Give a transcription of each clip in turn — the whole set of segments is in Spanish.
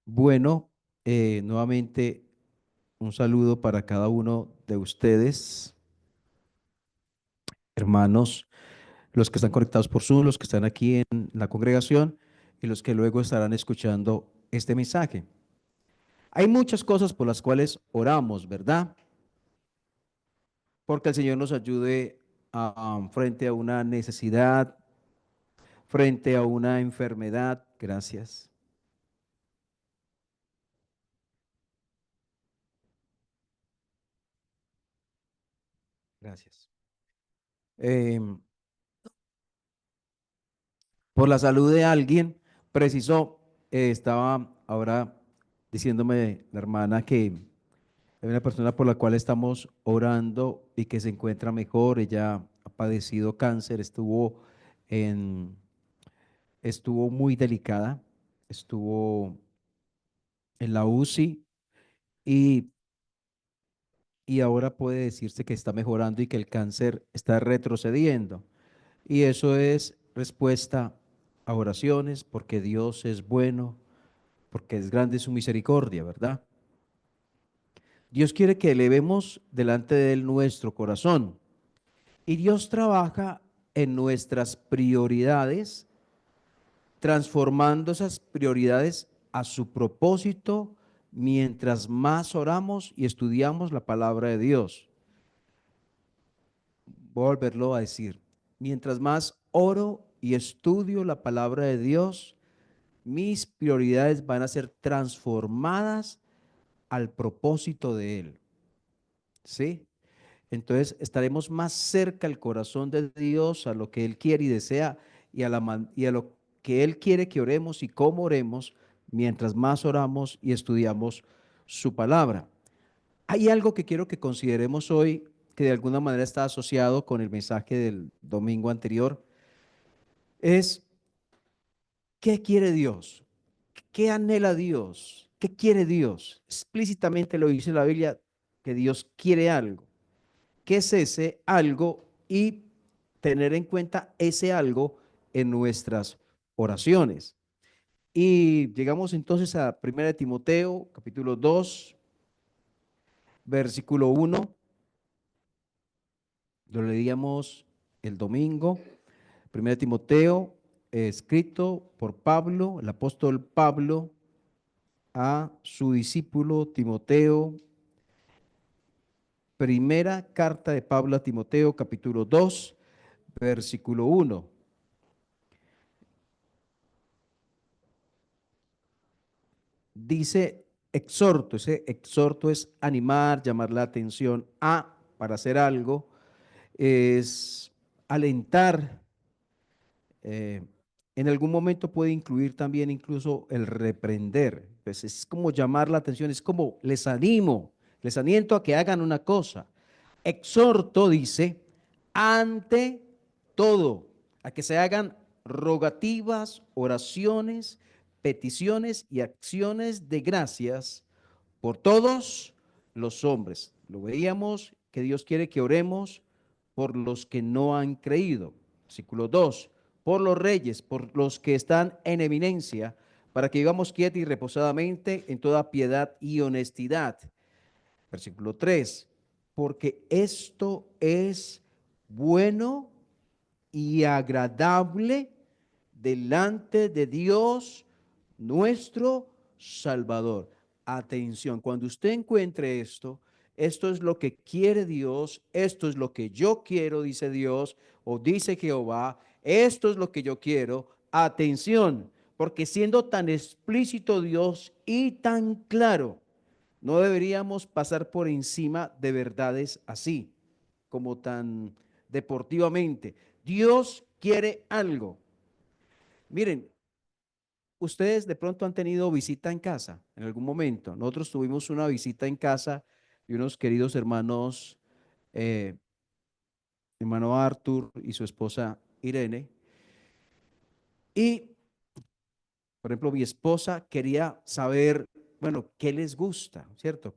Bueno, nuevamente un saludo para cada uno de ustedes, hermanos, los que están conectados por Zoom, los que están aquí en la congregación y los que luego estarán escuchando este mensaje. Hay muchas cosas por las cuales oramos, ¿verdad? Porque el Señor nos ayude frente a una necesidad, frente a una enfermedad. Gracias. Gracias. Em, por la salud de alguien, precisó, estaba ahora diciéndome la hermana que hay una persona por la cual estamos orando y que se encuentra mejor. Ella ha padecido cáncer, en, estuvo muy delicada, estuvo en la UCI y, y ahora puede decirse que está mejorando y que el cáncer está retrocediendo. Y eso es respuesta a oraciones porque Dios es bueno, porque es grande su misericordia, ¿verdad? Dios quiere que elevemos delante de Él nuestro corazón y Dios trabaja en nuestras prioridades, transformando esas prioridades a su propósito mientras más oramos y estudiamos la palabra de Dios. Voy a volverlo a decir. Mientras más oro y estudio la palabra de Dios, mis prioridades van a ser transformadas al propósito de Él. ¿Sí? Entonces estaremos más cerca al corazón de Dios, a lo que Él quiere y desea y a lo que Él quiere que oremos y cómo oremos mientras más oramos y estudiamos su palabra. Hay algo que quiero que consideremos hoy que de alguna manera está asociado con el mensaje del domingo anterior, es ¿qué quiere Dios? ¿Qué anhela Dios? ¿Qué quiere Dios? Explícitamente lo dice la Biblia que Dios quiere algo. ¿Qué es ese algo? Y tener en cuenta ese algo en nuestras oraciones. Y llegamos entonces a 1 Timoteo, capítulo 2, versículo 1. Lo leíamos el domingo. 1 Timoteo, escrito por Pablo, el apóstol Pablo, a su discípulo Timoteo. Primera carta de Pablo a Timoteo, capítulo 2, versículo 1. Dice exhorto, ese exhorto es animar, llamar la atención a para hacer algo, es alentar. eh, en algún momento puede incluir también incluso el reprender. Pues es como llamar la atención, es como les aliento a que hagan una cosa. Exhorto, dice, ante todo, a que se hagan rogativas, oraciones, peticiones y acciones de gracias por todos los hombres. Lo veíamos que Dios quiere que oremos por los que no han creído. Versículo 2, por los reyes, por los que están en eminencia, para que vivamos quieta y reposadamente en toda piedad y honestidad. Versículo 3, porque esto es bueno y agradable delante de Dios nuestro Salvador. Atención, cuando usted encuentre esto, esto es lo que quiere Dios, esto es lo que yo quiero, dice Dios, o dice Jehová, esto es lo que yo quiero. Atención, porque siendo tan explícito Dios y tan claro, no deberíamos pasar por encima de verdades así, como tan deportivamente. Dios quiere algo. Miren, ustedes de pronto han tenido visita en casa en algún momento. Nosotros tuvimos una visita en casa de unos queridos hermanos, eh, hermano Arthur y su esposa Irene. Y, por ejemplo, mi esposa quería saber, bueno, qué les gusta, ¿cierto?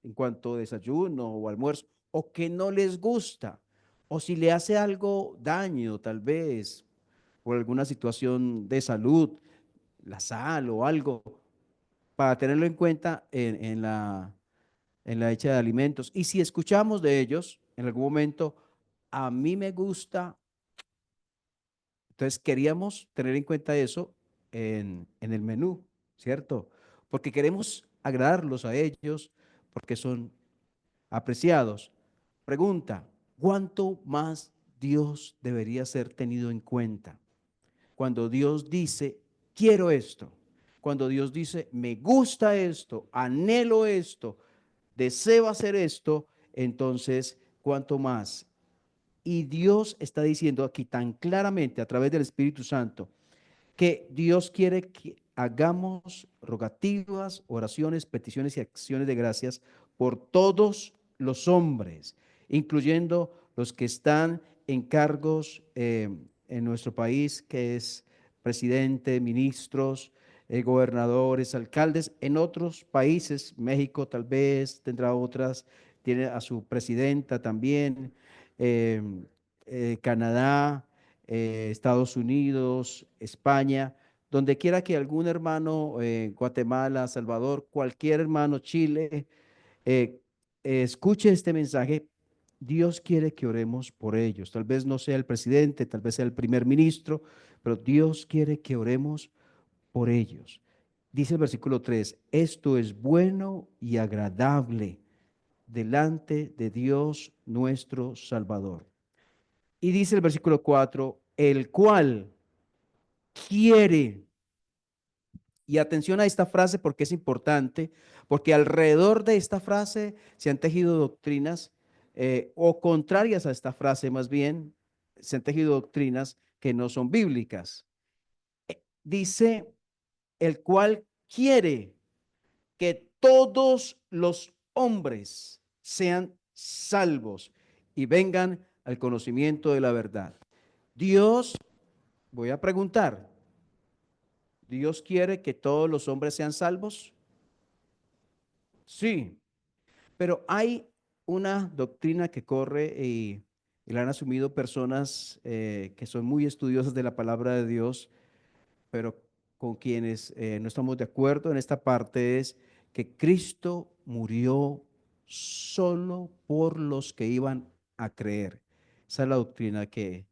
En cuanto a desayuno o almuerzo, o qué no les gusta, o si le hace algo daño, tal vez, por alguna situación de salud, la sal o algo. para tenerlo en cuenta en la hecha de alimentos. Y si escuchamos de ellos en algún momento, a mí me gusta, entonces queríamos tener en cuenta eso en el menú, ¿cierto? Porque queremos agradarlos a ellos, porque son apreciados. Pregunta, ¿cuánto más Dios debería ser tenido en cuenta? Cuando Dios dice, quiero esto, cuando Dios dice, me gusta esto, anhelo esto, deseo hacer esto, entonces, ¿cuánto más? Y Dios está diciendo aquí tan claramente a través del Espíritu Santo que Dios quiere que hagamos rogativas, oraciones, peticiones y acciones de gracias por todos los hombres, incluyendo los que están en cargos en nuestro país, que es presidente, ministros, gobernadores, alcaldes. En otros países, México tal vez tendrá otras, tiene a su presidenta también, eh, Canadá, Estados Unidos, España, donde quiera que algún hermano, Guatemala, Salvador, cualquier hermano, Chile, eh, escuche este mensaje, Dios quiere que oremos por ellos. Tal vez no sea el presidente, tal vez sea el primer ministro, pero Dios quiere que oremos por ellos. Dice el versículo 3, esto es bueno y agradable delante de Dios nuestro Salvador. Y dice el versículo 4, el cual quiere, y atención a esta frase porque es importante, porque alrededor de esta frase se han tejido doctrinas o contrarias a esta frase más bien, se han tejido doctrinas que no son bíblicas. Dice, el cual quiere que todos los hombres sean salvos y vengan al conocimiento de la verdad. Dios, voy a preguntar, ¿Dios quiere que todos los hombres sean salvos? Sí, pero hay una doctrina que corre y la han asumido personas que son muy estudiosas de la palabra de Dios, pero con quienes no estamos de acuerdo en esta parte es que Cristo murió solo por los que iban a creer. Esa es la doctrina que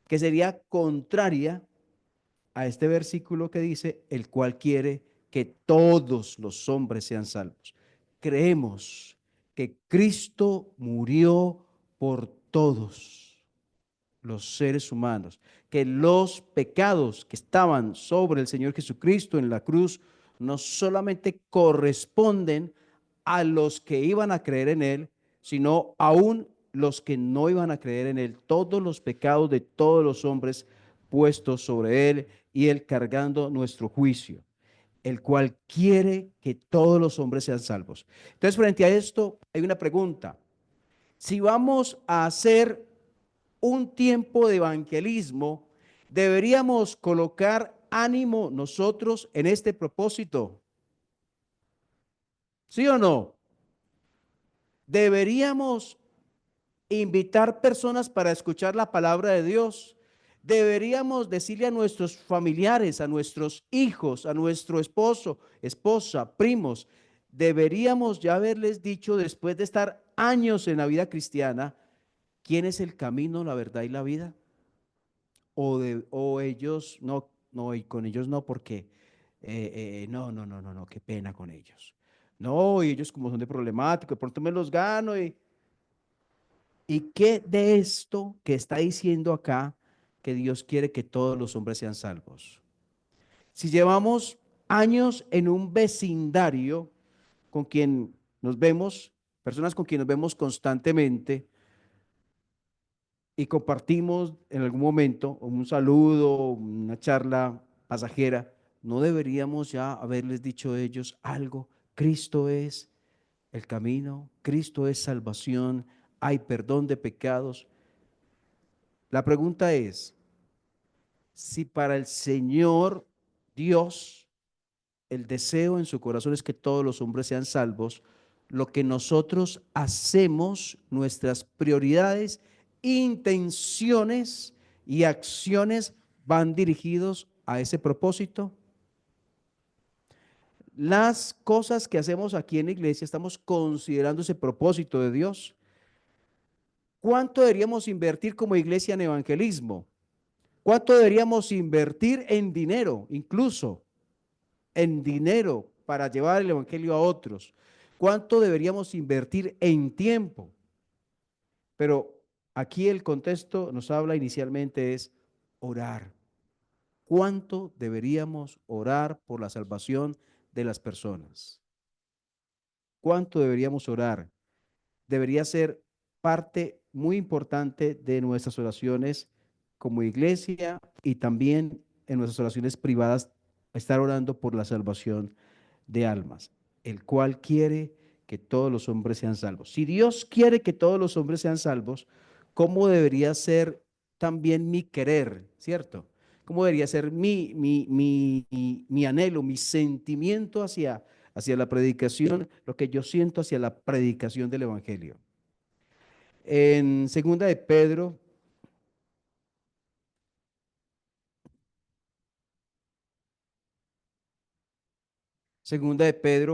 sería contraria a este versículo que dice, el cual quiere que todos los hombres sean salvos. Creemos que Cristo murió por todos los seres humanos, que los pecados que estaban sobre el Señor Jesucristo en la cruz no solamente corresponden a los que iban a creer en Él, sino aún los que no iban a creer en Él, todos los pecados de todos los hombres puestos sobre Él y Él cargando nuestro juicio, el cual quiere que todos los hombres sean salvos. Entonces, frente a esto, hay una pregunta. Si vamos a hacer un tiempo de evangelismo, deberíamos colocar ánimo nosotros en este propósito. ¿Sí o no? Deberíamos invitar personas para escuchar la palabra de Dios. Deberíamos decirle a nuestros familiares, a nuestros hijos, a nuestro esposo, esposa, primos, deberíamos ya haberles dicho después de estar años en la vida cristiana, ¿quién es el camino, la verdad y la vida? O ellos no, no, y con ellos no, porque no, qué pena con ellos. No, y ellos como son de problemáticos, de pronto me los gano. ¿Y qué de esto que está diciendo acá que Dios quiere que todos los hombres sean salvos? Si llevamos años en un vecindario con quien nos vemos, personas con quien nos vemos constantemente, y compartimos en algún momento un saludo, una charla pasajera, ¿no deberíamos ya haberles dicho a ellos algo? Cristo es el camino, Cristo es salvación, hay perdón de pecados. La pregunta es, si para el Señor Dios el deseo en su corazón es que todos los hombres sean salvos, lo que nosotros hacemos, nuestras prioridades, intenciones y acciones van dirigidos a ese propósito. las cosas que hacemos aquí en la iglesia, estamos considerando ese propósito de Dios. ¿Cuánto deberíamos invertir como iglesia en evangelismo? ¿Cuánto deberíamos invertir en dinero, incluso en dinero para llevar el evangelio a otros? ¿Cuánto deberíamos invertir en tiempo? Pero aquí el contexto nos habla inicialmente es orar. ¿Cuánto deberíamos orar por la salvación de las personas? ¿Cuánto deberíamos orar? Debería ser parte muy importante de nuestras oraciones como iglesia y también en nuestras oraciones privadas, estar orando por la salvación de almas, el cual quiere que todos los hombres sean salvos. Si Dios quiere que todos los hombres sean salvos, ¿cómo debería ser también mi querer, cierto? ¿Cómo debería ser mi anhelo, mi sentimiento hacia la predicación, lo que yo siento hacia la predicación del Evangelio? En segunda de Pedro,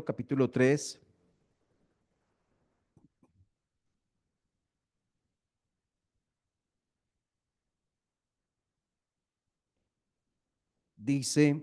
capítulo 3, dice,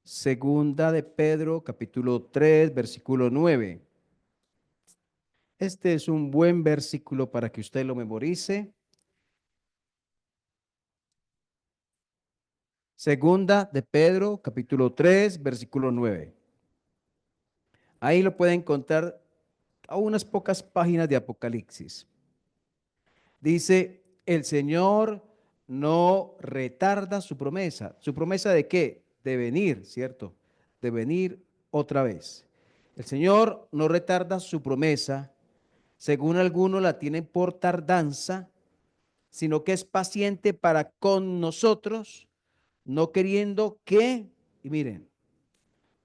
segunda de Pedro, capítulo 3, versículo 9. Este es un buen versículo para que usted lo memorice. Segunda de Pedro, capítulo 3, versículo 9. Ahí lo pueden encontrar a unas pocas páginas de Apocalipsis. Dice, el Señor no retarda su promesa. ¿Su promesa de qué? De venir, ¿cierto? De venir otra vez. El Señor no retarda su promesa, según algunos la tienen por tardanza, sino que es paciente para con nosotros, no queriendo que, y miren,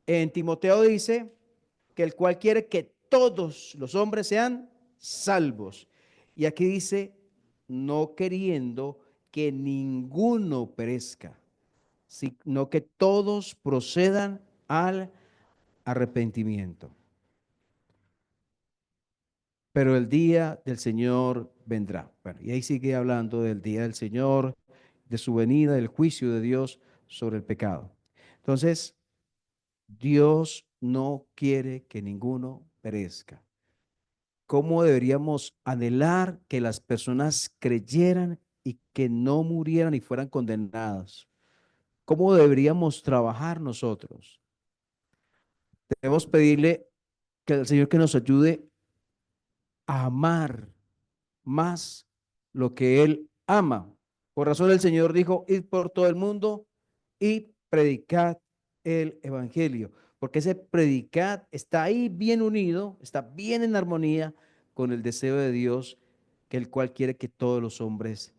en Timoteo dice que el cual quiere que todos los hombres sean salvos. Y aquí dice, no queriendo que ninguno perezca, sino que todos procedan al arrepentimiento. Pero el día del Señor vendrá. Bueno, y ahí sigue hablando del día del Señor, de su venida, del juicio de Dios sobre el pecado. Entonces, Dios no quiere que ninguno perezca. ¿Cómo deberíamos anhelar que las personas creyeran y que no murieran y fueran condenadas? ¿Cómo deberíamos trabajar nosotros? Debemos pedirle que el Señor que nos ayude a amar más lo que Él ama. Por razón el Señor dijo, id por todo el mundo y predicad el Evangelio, porque ese predicad está ahí bien unido, está bien en armonía con el deseo de Dios, que el cual quiere que todos los hombres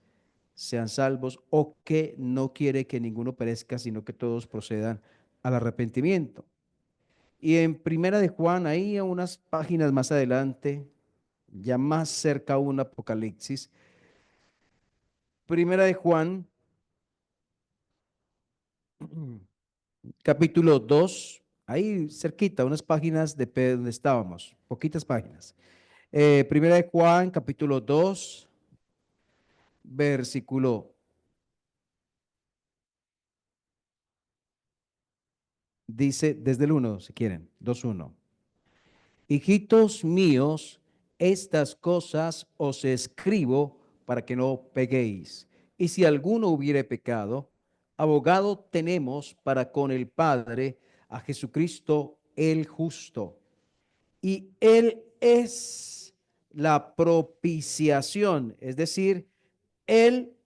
sean salvos o que no quiere que ninguno perezca, sino que todos procedan al arrepentimiento. Y en Primera de Juan, ahí a unas páginas más adelante, ya más cerca a un Apocalipsis, Primera de Juan, capítulo 2, ahí cerquita, unas páginas de donde estábamos, poquitas páginas. Primera de Juan, capítulo 2, versículo, dice desde el 1, si quieren, 2:1. Hijitos míos, estas cosas os escribo para que no peguéis. Y si alguno hubiere pecado, abogado tenemos para con el Padre a Jesucristo el justo. Y Él es la propiciación, es decir, Él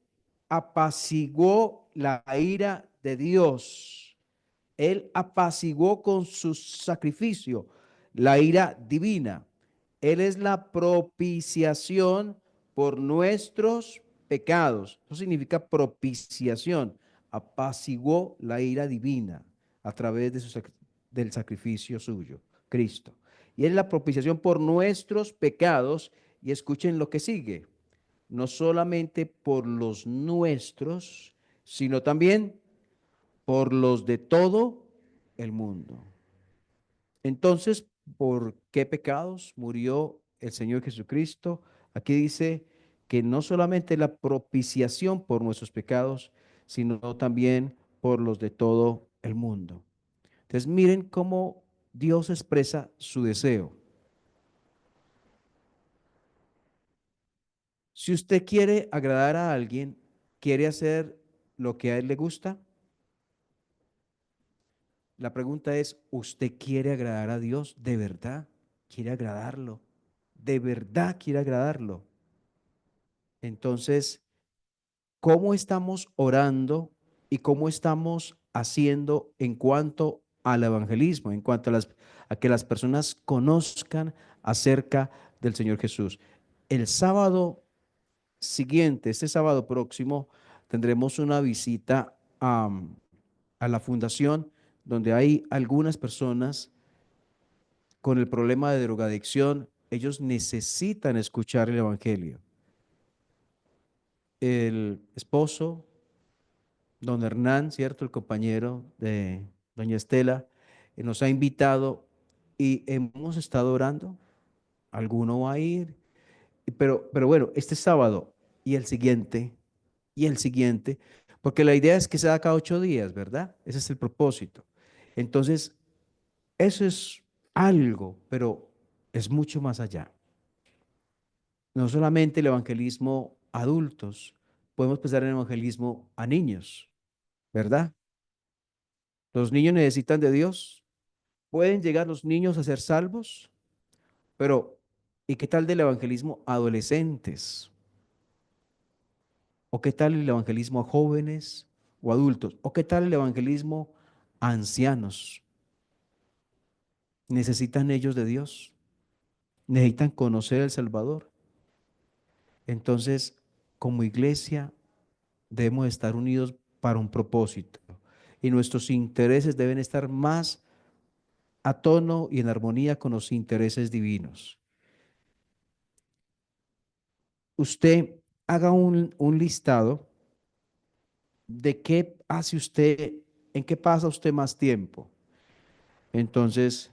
apaciguó la ira de Dios. Él apaciguó con su sacrificio la ira divina. Él es la propiciación por nuestros pecados. Eso significa propiciación. Apaciguó la ira divina a través de del sacrificio suyo, Cristo. Y es la propiciación por nuestros pecados. Y escuchen lo que sigue. No solamente por los nuestros, sino también por los de todo el mundo. Entonces, ¿por qué pecados murió el Señor Jesucristo? Aquí dice que no solamente la propiciación por nuestros pecados, sino también por los de todo el mundo. Entonces, miren cómo Dios expresa su deseo. Si usted quiere agradar a alguien, quiere hacer lo que a él le gusta, la pregunta es, ¿usted quiere agradar a Dios de verdad? ¿Quiere agradarlo? ¿De verdad quiere agradarlo? Entonces, ¿cómo estamos orando y cómo estamos haciendo en cuanto al evangelismo, en cuanto a que las personas conozcan acerca del Señor Jesús? El sábado siguiente, este sábado próximo, tendremos una visita a la fundación donde hay algunas personas con el problema de drogadicción. Ellos necesitan escuchar el Evangelio. El esposo, don Hernán, ¿cierto? El compañero de doña Estela, nos ha invitado y hemos estado orando. Alguno va a ir, pero bueno, este sábado y el siguiente, porque la idea es que sea cada 8 días, ¿verdad? Ese es el propósito. Entonces, eso es algo, pero es mucho más allá. No solamente el evangelismo a adultos, podemos pensar en el evangelismo a niños, ¿verdad? Los niños necesitan de Dios. ¿Pueden llegar los niños a ser salvos? Pero, ¿y qué tal del evangelismo a adolescentes? ¿O qué tal el evangelismo a jóvenes o adultos? ¿O qué tal el evangelismo a ancianos? ¿Necesitan ellos de Dios? ¿Necesitan conocer al Salvador? Entonces, como iglesia, debemos estar unidos para un propósito y nuestros intereses deben estar más a tono y en armonía con los intereses divinos. Usted haga un listado de qué hace usted, en qué pasa usted más tiempo. Entonces,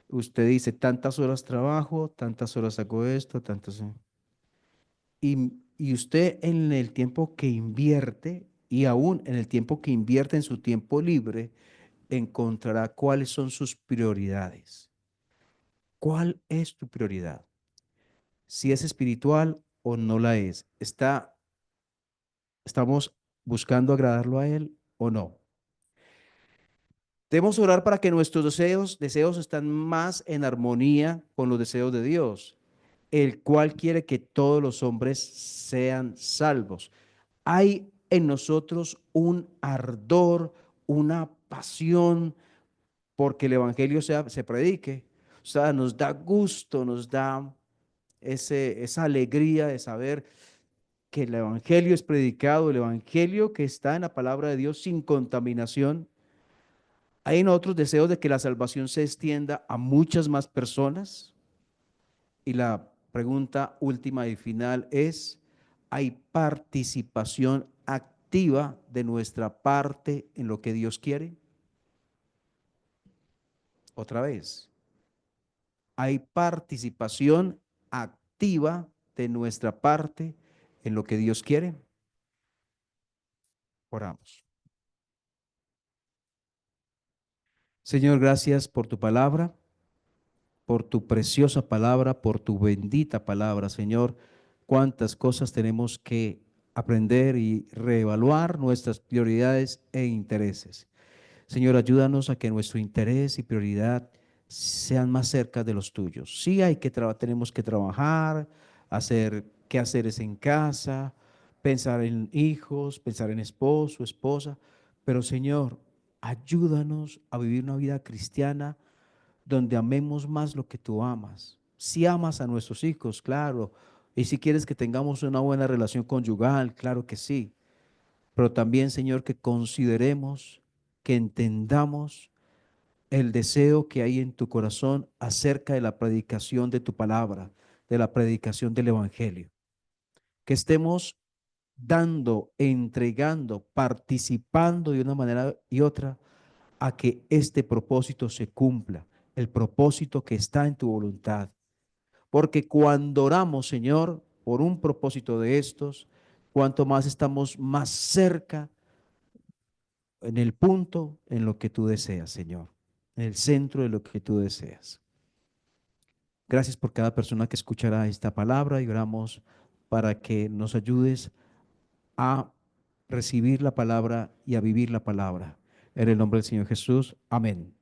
usted dice, tantas horas trabajo, tantas horas hago esto, tantas... Y usted en el tiempo que invierte y aún en el tiempo que invierte en su tiempo libre, encontrará cuáles son sus prioridades. ¿Cuál es tu prioridad? Si es espiritual o no la es. ¿Estamos buscando agradarlo a Él o no? Debemos orar para que nuestros deseos están más en armonía con los deseos de Dios, el cual quiere que todos los hombres sean salvos. Hay en nosotros un ardor, una pasión porque el Evangelio se predique. O sea, nos da gusto, nos da esa alegría de saber que el Evangelio es predicado, el Evangelio que está en la palabra de Dios sin contaminación. Hay en otros deseos de que la salvación se extienda a muchas más personas. Y la pregunta última y final es, ¿hay participación activa de nuestra parte en lo que Dios quiere? Otra vez, ¿hay participación activa de nuestra parte en lo que Dios quiere? Oramos. Señor, gracias por tu palabra, por tu preciosa palabra, por tu bendita palabra, Señor. Cuántas cosas tenemos que aprender y reevaluar nuestras prioridades e intereses. Señor, ayúdanos a que nuestro interés y prioridad sean más cerca de los tuyos. Sí hay que tenemos que trabajar, hacer quehaceres en casa, pensar en hijos, pensar en esposo, esposa, pero Señor, ayúdanos a vivir una vida cristiana donde amemos más lo que tú amas. Si amas a nuestros hijos, claro, y si quieres que tengamos una buena relación conyugal, claro que sí, pero también, Señor, que consideremos, que entendamos el deseo que hay en tu corazón acerca de la predicación de tu palabra, de la predicación del Evangelio. Que estemos dando, entregando, participando de una manera y otra a que este propósito se cumpla, el propósito que está en tu voluntad. Porque cuando oramos, Señor, por un propósito de estos, cuanto más estamos más cerca en el punto en lo que tú deseas, Señor, en el centro de lo que tú deseas. Gracias por cada persona que escuchará esta palabra y oramos para que nos ayudes a recibir la palabra y a vivir la palabra. En el nombre del Señor Jesús. Amén.